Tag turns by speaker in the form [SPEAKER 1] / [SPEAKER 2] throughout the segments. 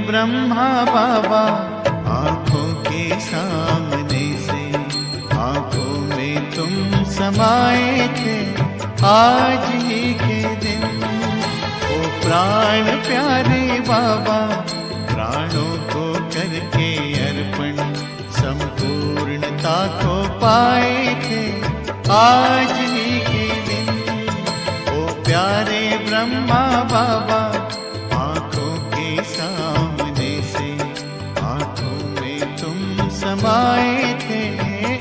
[SPEAKER 1] ब्रह्मा बाबा आंखों के सामने से आंखों में तुम समाये थे आज ही के दिन। ओ प्राण प्यारे बाबा प्राणों को करके अर्पण संपूर्णता को पाए थे आज ही के दिन। ओ प्यारे ब्रह्मा बाबा समाये थे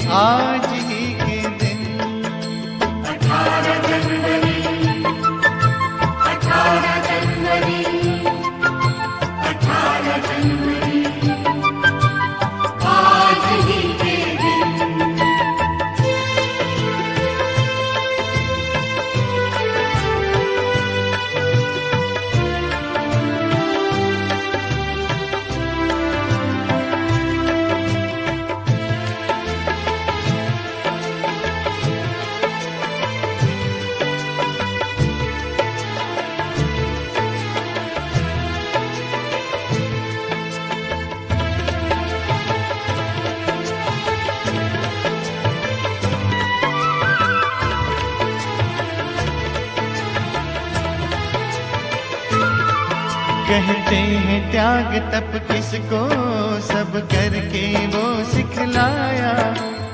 [SPEAKER 1] आज ही के दिन।
[SPEAKER 2] 18 जनवरी 18 जनवरी 18 जनवरी आज ही के दिन।
[SPEAKER 1] कहते हैं त्याग तप किसको सब करके वो सिखलाया।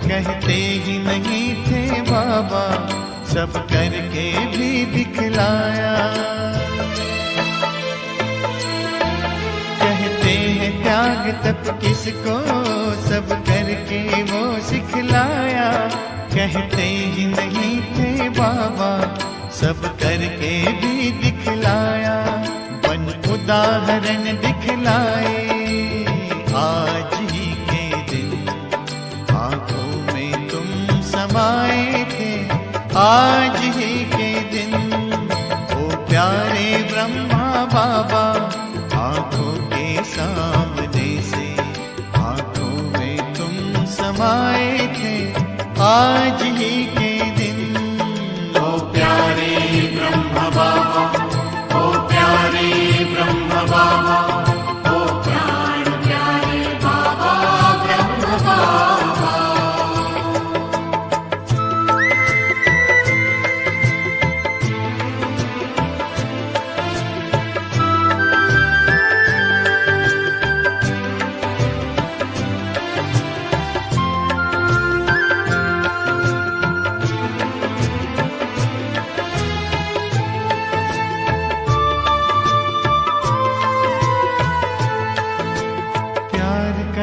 [SPEAKER 1] कहते ही नहीं थे बाबा सब करके भी दिखलाया। कहते हैं त्याग तप किसको सब करके वो सिखलाया। कहते ही नहीं थे बाबा सब करके भी दिखलाया। उदाहरण दिखलाए आज ही के दिन। आंखों में तुम समाये थे आज ही के दिन। ओ प्यारे ब्रह्मा बाबा आंखों के सामने से आंखों में तुम समाये थे आज ही के दिन।
[SPEAKER 2] ओ प्यारे ब्रह्मा बाबा ब्रह्म बाबा ओ प्राण प्यारे बाबा ब्रह्म बाबा।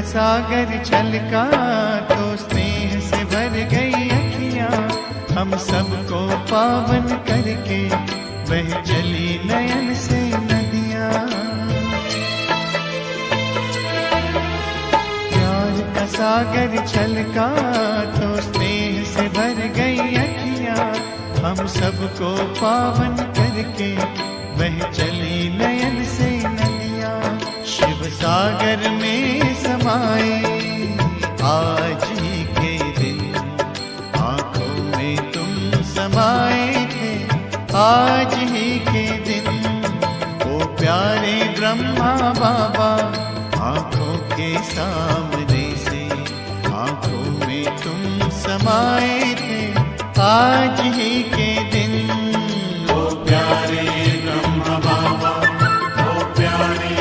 [SPEAKER 1] सागर छलका तो स्नेह से भर गई अखियां। हम सबको पावन करके बह चली नयन से नदियां। प्यार का सागर छलका तो स्नेह से भर गई अखियां। हम सबको पावन करके बह चली नयन से नदियां। शिव सागर में समाए आज ही के दिन। आंखों में तुम समाये थे आज ही के दिन। ओ प्यारे ब्रह्मा बाबा आंखों के सामने से आंखों में तुम समाये थे आज ही के दिन।
[SPEAKER 2] ओ प्यारे ब्रह्मा बाबा ओ प्यारे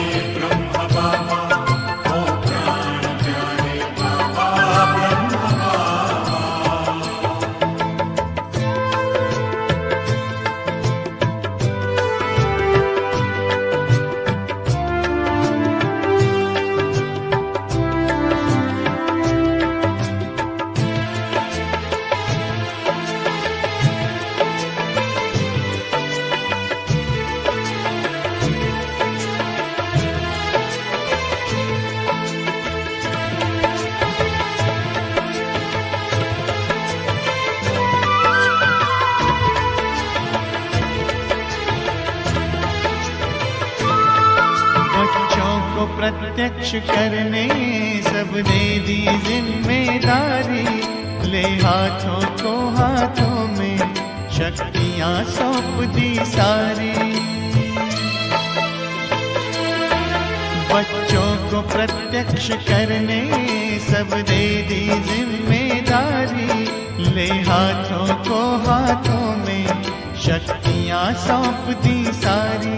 [SPEAKER 1] प्रत्यक्ष करने सब दे दी जिम्मेदारी, ले हाथों को हाथों में शक्तियां सौंप दी सारी। बच्चों को प्रत्यक्ष करने सब दे दी जिम्मेदारी, ले हाथों को हाथों में शक्तियां सौंप दी सारी।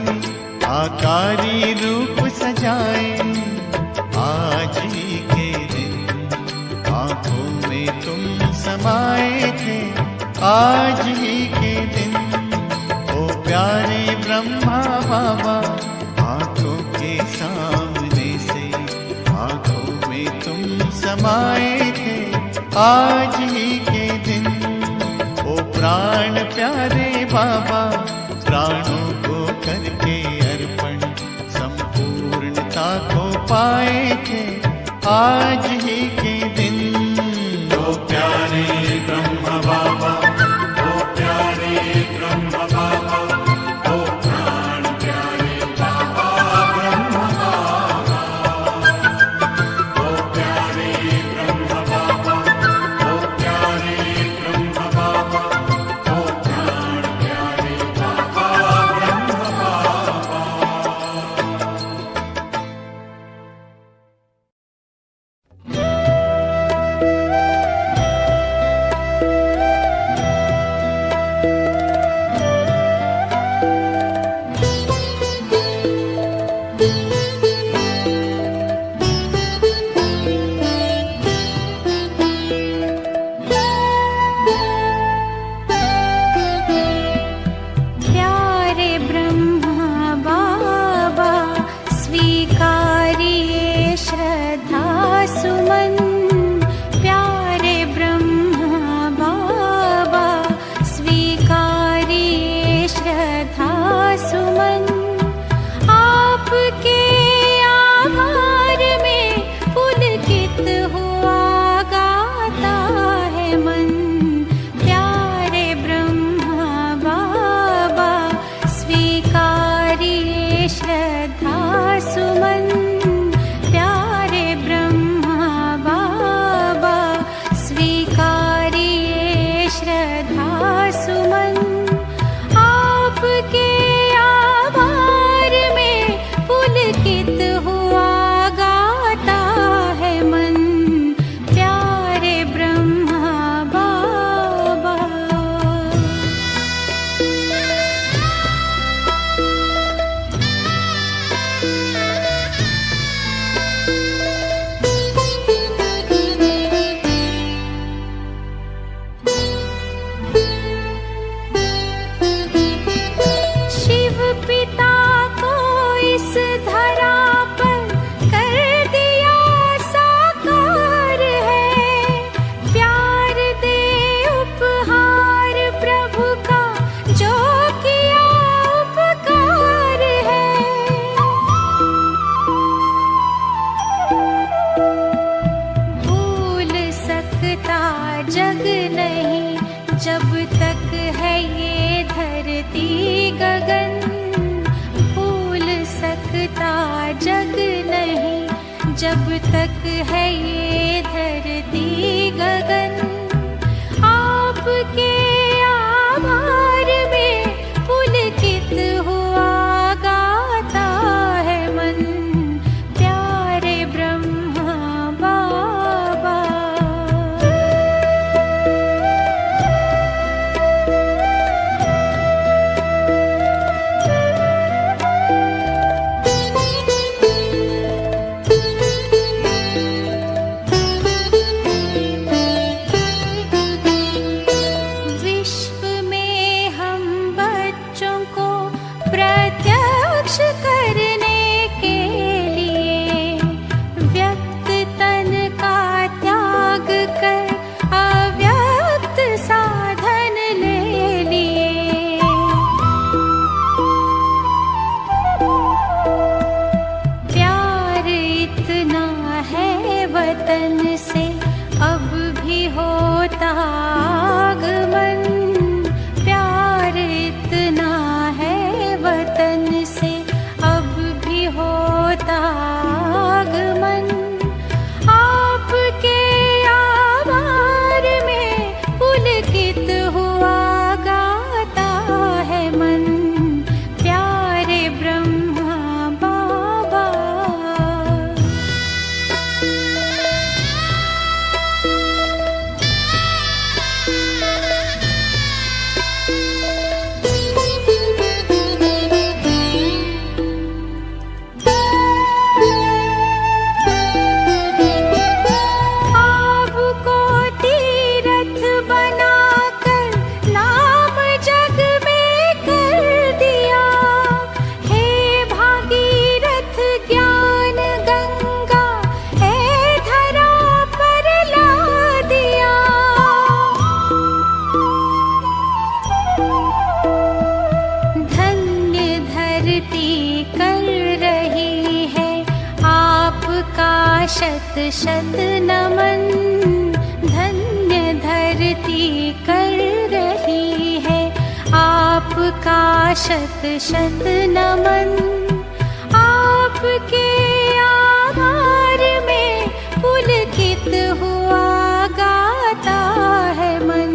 [SPEAKER 1] आकारी रूप सजाए आज ही के दिन, आंखों में तुम समाए थे आज ही के दिन। ओ प्यारे ब्रह्मा बाबा, आंखों के सामने से आंखों में तुम समाए थे आज ही के दिन। ओ प्राण प्यारे बाबा, प्राणों को करके अर्पण संपूर्णता को पाए थे आज ही के दिन।
[SPEAKER 2] ओ प्यारे ब्रह्म बाबा, ओ प्यारे ब्रह्म बाबा, ओ प्राण प्यारे बाबा ब्रह्म बाबा। ओ प्यारे ब्रह्म बाबा, ओ प्यारे ब्रह्म बाबा, ओ प्राण प्यारे बाबा ब्रह्म बाबा।
[SPEAKER 3] प्यारे ब्रह्मा बाबा, स्वीकारिए श्रद्धा सुमन। प्यारे ब्रह्मा बाबा, स्वीकारिए श्रद्धा सुमन। आपके आभार में पुलकित हुआ गाता है मन। प्यारे ब्रह्मा बाबा, स्वीकारिए श्रद्धा सुमन। प्यारे ब्रह्मा बाबा, स्वीकारिए श्रद्धा सुमन। आपके आभार में पुलकित हुआ गाता है मन। प्यारे ब्रह्मा बाबा। शिव पिता को इस धरा पर कर दिया साकार है। प्यार दे उपहार प्रभु का जो किया उपकार है। भूल सकता जग नहीं जब तक है ये धरती गगन। भूल सकता जग नहीं जब तक है ये धरती गगन। आपके आभार में पुलकित हुआ गाता है मन। प्यारे ब्रह्मा बाबा। विश्व में हम बच्चों को प्रत्यक्ष करने के लिए व्यक्त तन का त्याग कर अव्यक्त साधन ले लिए। प्यार इतना है वतन से अब भी होता आगमन। प्यार इतना है वतन से अब भी होता आगमन। नमन। धन्य धरती कर रही है आपका शत शत नमन। आपके आभार में पुलकित हुआ गाता है मन।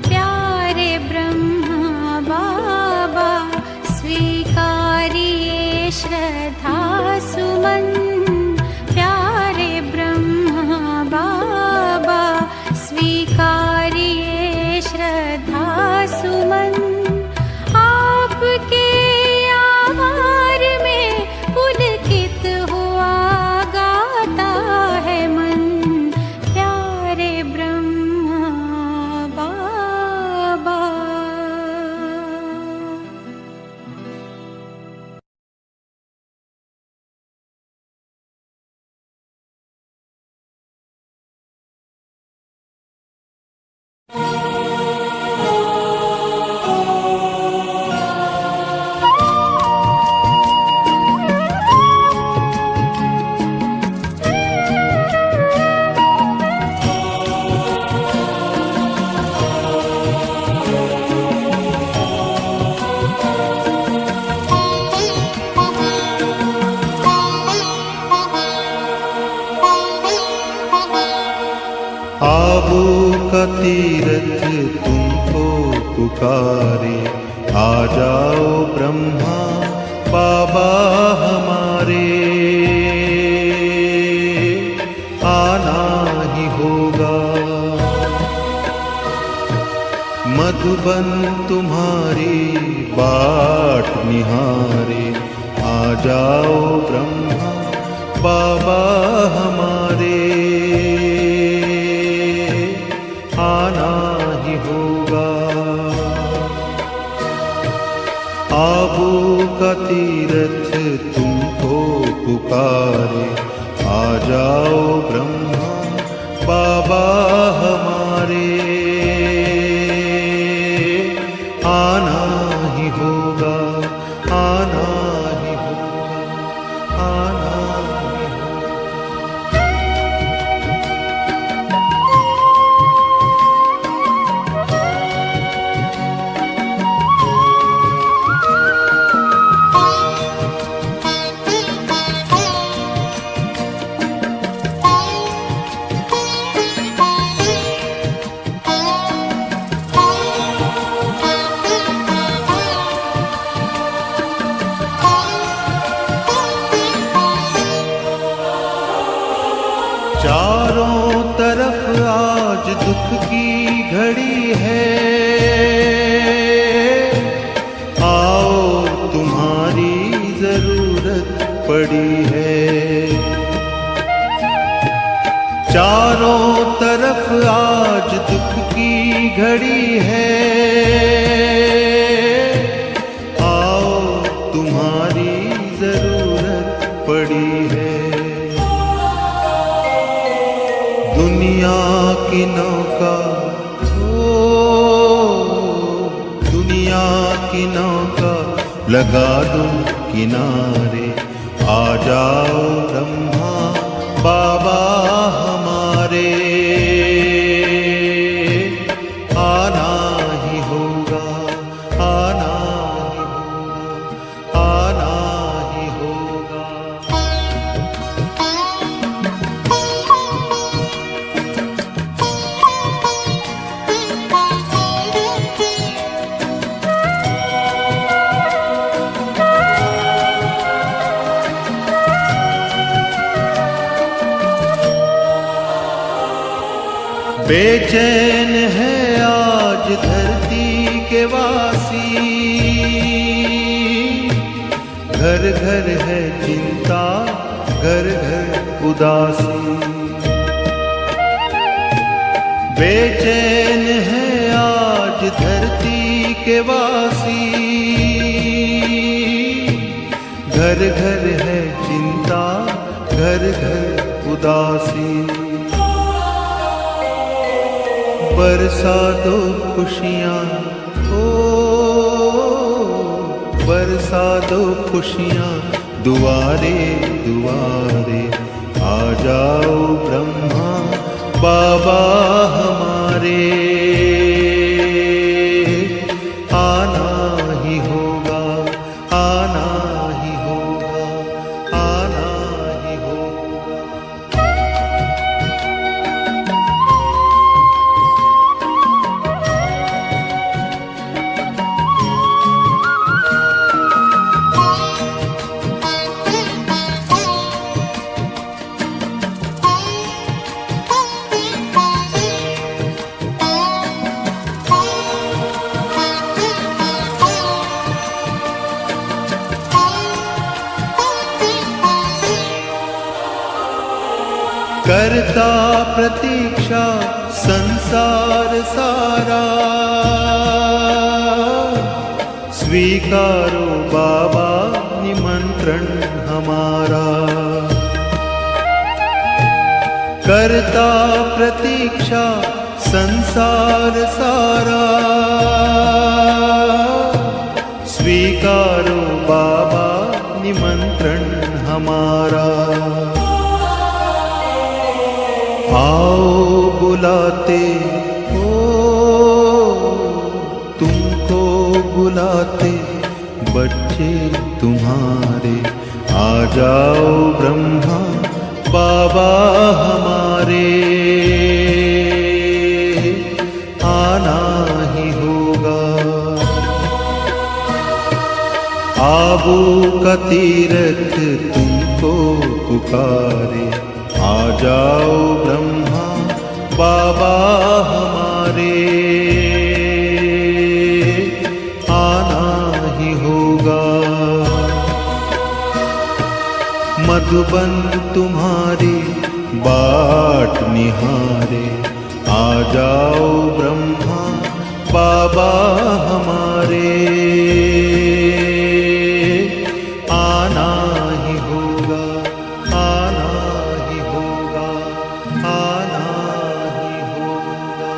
[SPEAKER 3] प्यारे ब्रह्मा बाबा स्वीकारिए श्रद्धा सुमन। प्यारे ब्रह्मा बाबा स्वीकारिए श्रद्धा सुमन। आपके आभार में पुलकित हुआ गाता है मन। प्यारे ब्रह्मा बाबा।
[SPEAKER 4] आबू का तीरथ तुमको पुकारे, आ जाओ ब्रह्मा बाबा हमारे। आना ही होगा मधुबन तुम्हारी बाट निहारे। आ जाओ ब्रह्मा बाबा हमारे। आना ही होगा आबू का तीरथ तुमको पुकारे। आ जाओ ब्रह्मा बाबा हमारे। आना ही होगा, आना ही होगा, आना ही होगा। चारों तरफ आज दुख की घड़ी है। आओ तुम्हारी जरूरत पड़ी है। चारों तरफ आज दुख की घड़ी है। आओ तुम्हारी जरूरत पड़ी है। दुनिया की नौका, दुनिया की नौका लगा दूं किनारे। आ जाओ ब्रह्मा बाबा हमारे। आना ही होगा, आना ही होगा, आना ही होगा। बेचैन है आज धरती के वासी। घर घर है चिंता, घर घर उदासी। बेचैन है आज धरती के वासी। घर घर है चिंता, घर घर उदासी। बरसा दो खुशियाँ, बरसा दो खुशियाँ दुआरे दुआरे। आ जाओ ब्रह्मा बाबा हमारे, आना ही होगा, आना ही होगा, आना ही होगा। करता प्रतीक्षा संसार सारा, स्वीकारो बाबा निमंत्रण हमारा। करता प्रतीक्षा संसार सारा, स्वीकारो बाबा निमंत्रण हमारा। आओ बुलाते हो, तुमको बुलाते बच्चे तुम्हारे, आ जाओ ब्रह्मा बाबा हमारे, आना ही होगा। आबू का तीरथ तुमको पुकारे, आ जाओ ब्रह्मा बाबा हमारे, आना ही होगा। मधुबन तुम्हारी बाट निहारे, आ जाओ ब्रह्मा बाबा हमारे, आना ही होगा, आना ही होगा, आना ही होगा।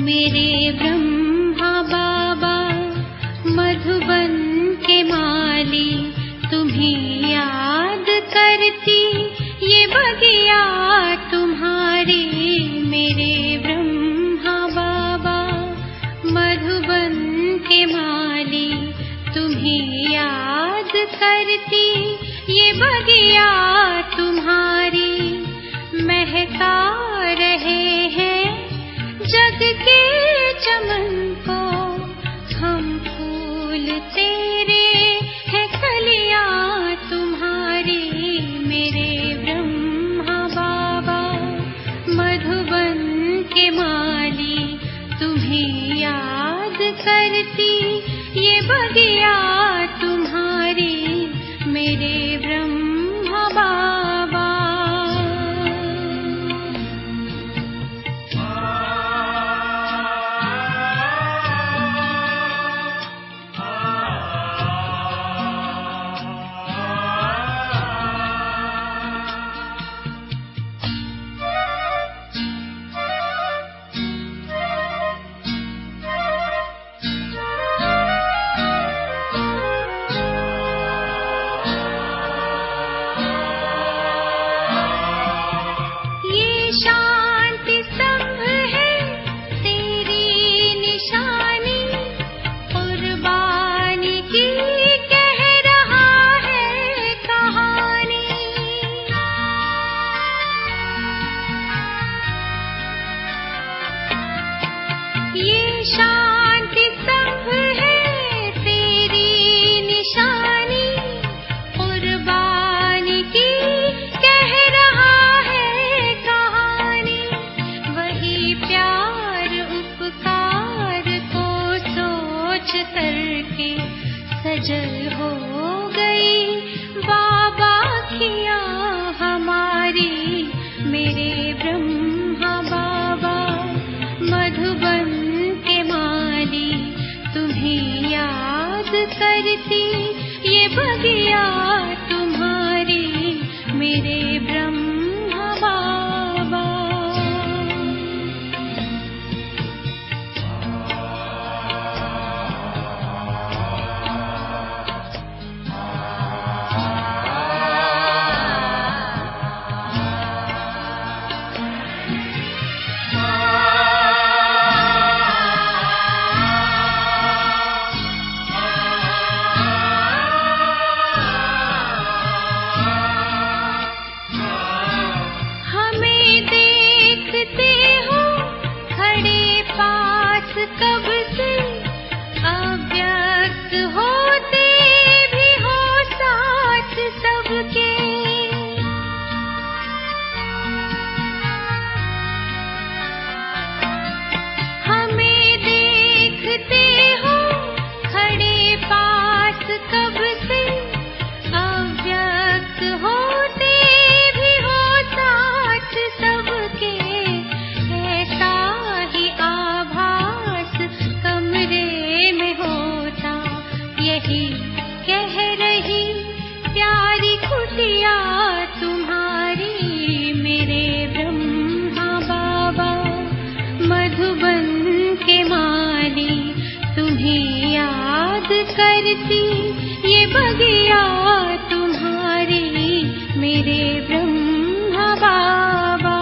[SPEAKER 3] मेरे ब्रह्मा बाबा, मधुबन के माली तुम्हें याद करती, ये बगिया तुम्हारी मेरे ब्रह्मा बाबा, मधुबन के माली तुम्हें याद करती, ये बगिया तुम्हारी महका रहे हैं जग के चमन को, हम फूल तेरे हैं कलियां तुम्हारी मेरे ब्रह्मा बाबा, मधुबन के माली तुम्हें याद करती, ये बगिया तुम्हारी मेरे ब्रह्मा बाबा। सजल हो गई बाबा खिया हमारी मेरे ब्रह्मा बाबा, मधुबन के माली तुम्हें याद करती, ये बगिया तुम्हारी मेरे ब्रह्मा बाबा। कब से अव्यक्त होते भी हो साथ सबके, हमें देखते हो खड़े पास कब से, अव्यक्त होते भी हो साथ सबके, ऐसा ही कमरे में होता यही कह रही प्यारी कुटिया तुम्हारी मेरे ब्रह्मा बाबा, मधुबन के माली तुम्हें याद करती, ये बगिया तुम्हारी मेरे ब्रह्मा बाबा।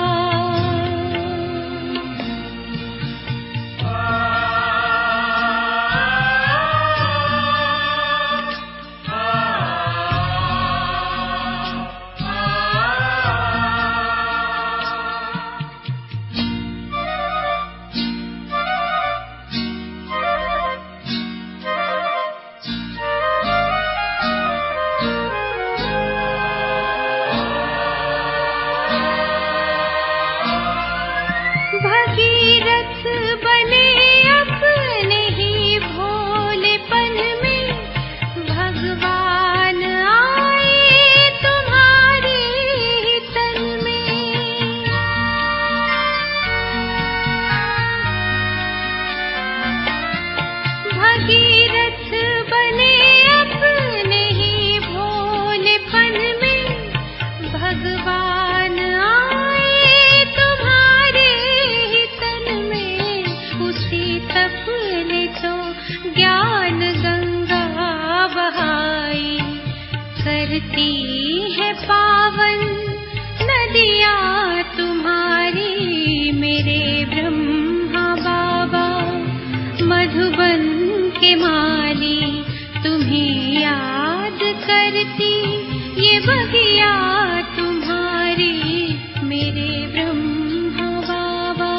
[SPEAKER 3] मेरे ब्रह्मा बाबा,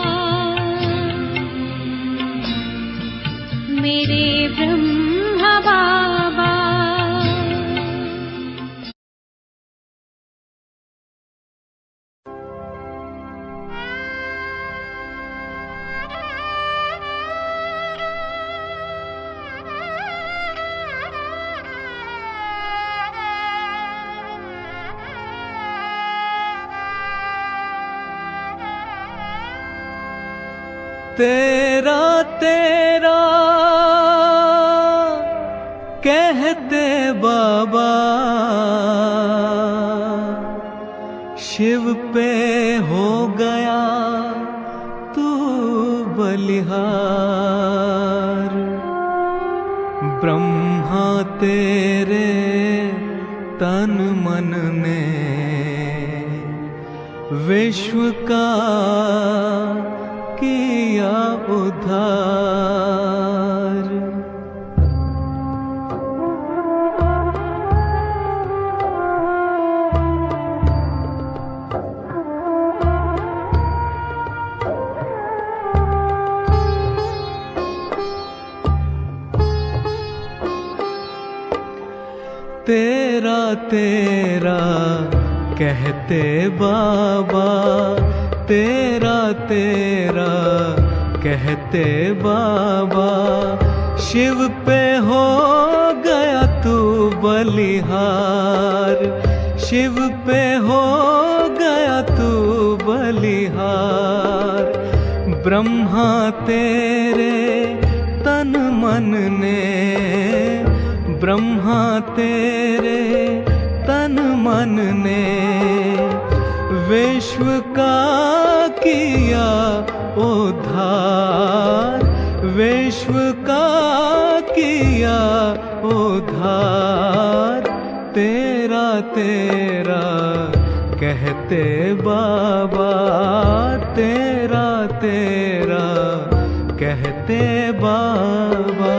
[SPEAKER 3] मेरे ब्रह्मा बाबा।
[SPEAKER 4] तेरा तेरा कहते बाबा, शिव पे हो गया तू बलिहार। ब्रह्मा तेरे तन मन ने विश्व का किया उद्धार। तेरा तेरा कहते बाबा, तेरा तेरा कहते बाबा, शिव पे हो गया तू बलिहार। शिव पे हो गया तू बलिहार। ब्रह्मा तेरे तन मन ने, ब्रह्मा तेरे तन मन ने विश्व का किया उद्धार। विश्व का किया उद्धार। तेरा तेरा कहते बाबा, तेरा तेरा कहते बाबा।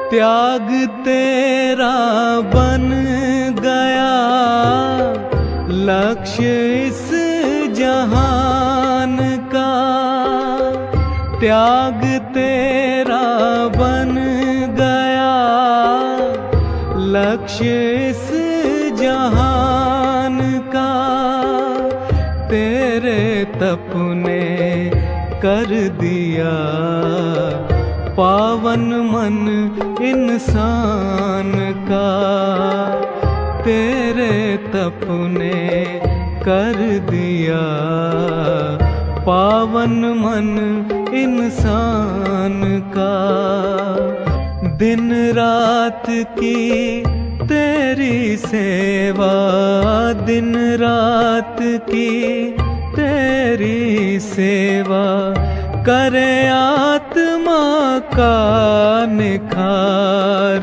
[SPEAKER 4] त्याग तेरा बन गया लक्ष्य इस जहान का। त्याग तेरा बन गया लक्ष्य इस जहान का। तेरे तप ने कर दिया पावन मन इंसान का। तेरे तप ने कर दिया पावन मन इंसान का। दिन रात की तेरी सेवा, दिन रात की तेरी सेवा, करे आत्मा का निखार,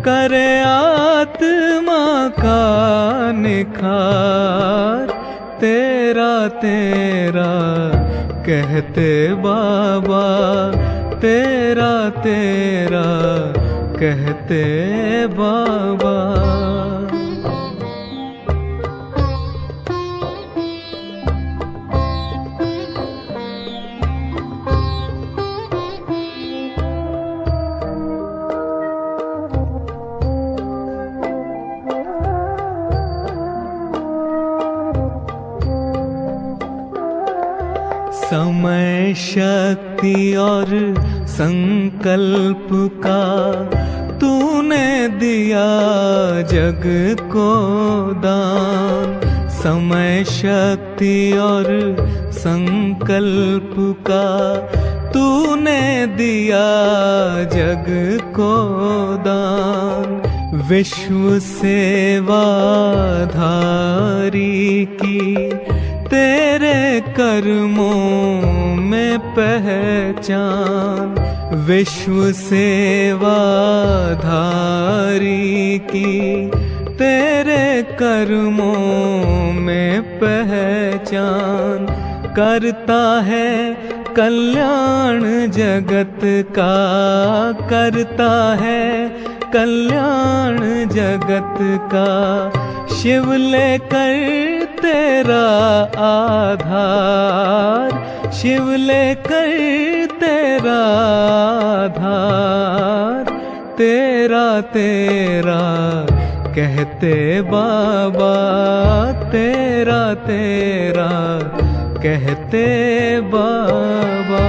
[SPEAKER 4] करे आत्मा का निखार। तेरा तेरा कहते बाबा, तेरा तेरा कहते बाबा। समय शक्ति और संकल्प का तूने दिया जग को दान। समय शक्ति और संकल्प का तूने दिया जग को दान। विश्व सेवाधारी की तेरे कर्मों में पहचान। विश्व सेवाधारी की
[SPEAKER 5] तेरे कर्मों में पहचान करता है कल्याण जगत का, करता है कल्याण जगत का। शिव लेकर तेरा आधार, शिव लेकर तेरा आधार, तेरा तेरा कहते बाबा, तेरा तेरा कहते बाबा।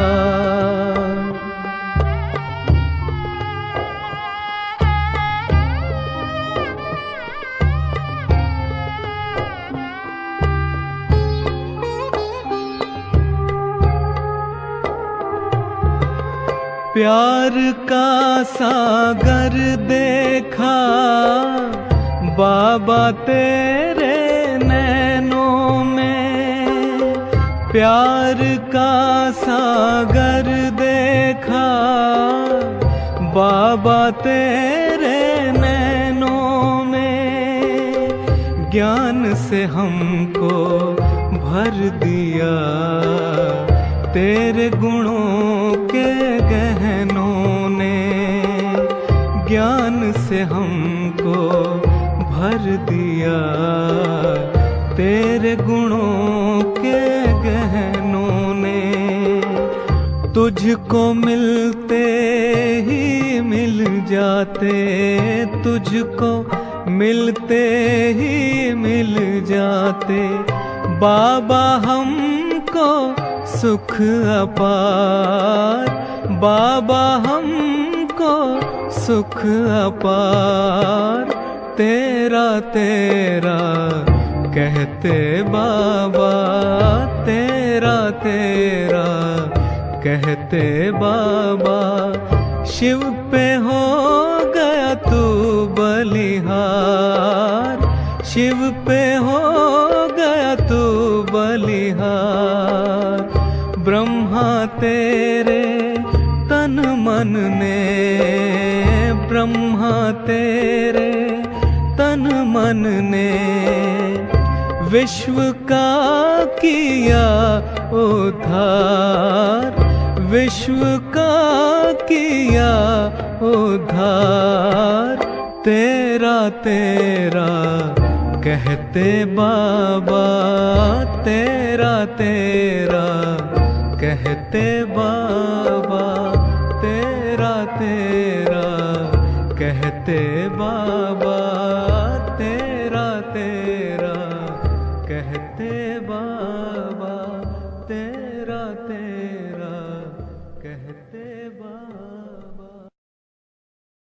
[SPEAKER 5] प्यार का सागर देखा बाबा तेरे नैनों में, प्यार का सागर देखा बाबा तेरे नैनों में। ज्ञान से हमको भर दिया तेरे गुणों के गहनों ने, ज्ञान से हमको भर दिया तेरे गुणों के गहनों ने। तुझको मिलते ही मिल जाते, तुझको मिलते ही मिल जाते बाबा हमको सुख अपार, बाबा हमको सुख अपार। तेरा तेरा कहते बाबा, तेरा तेरा कहते बाबा। शिव पे हो गया तू बलिहार, शिव पे हो गया तू बलिहार। ब्रह्मा तेरे तन मन ने, ब्रह्मा तेरे तन मन ने विश्व का किया उद्धार, विश्व का किया उद्धार। तेरा तेरा कहते बाबा, तेरा तेरा कहते बाबा, तेरा तेरा कहते बाबा, तेरा तेरा कहते बाबा, तेरा तेरा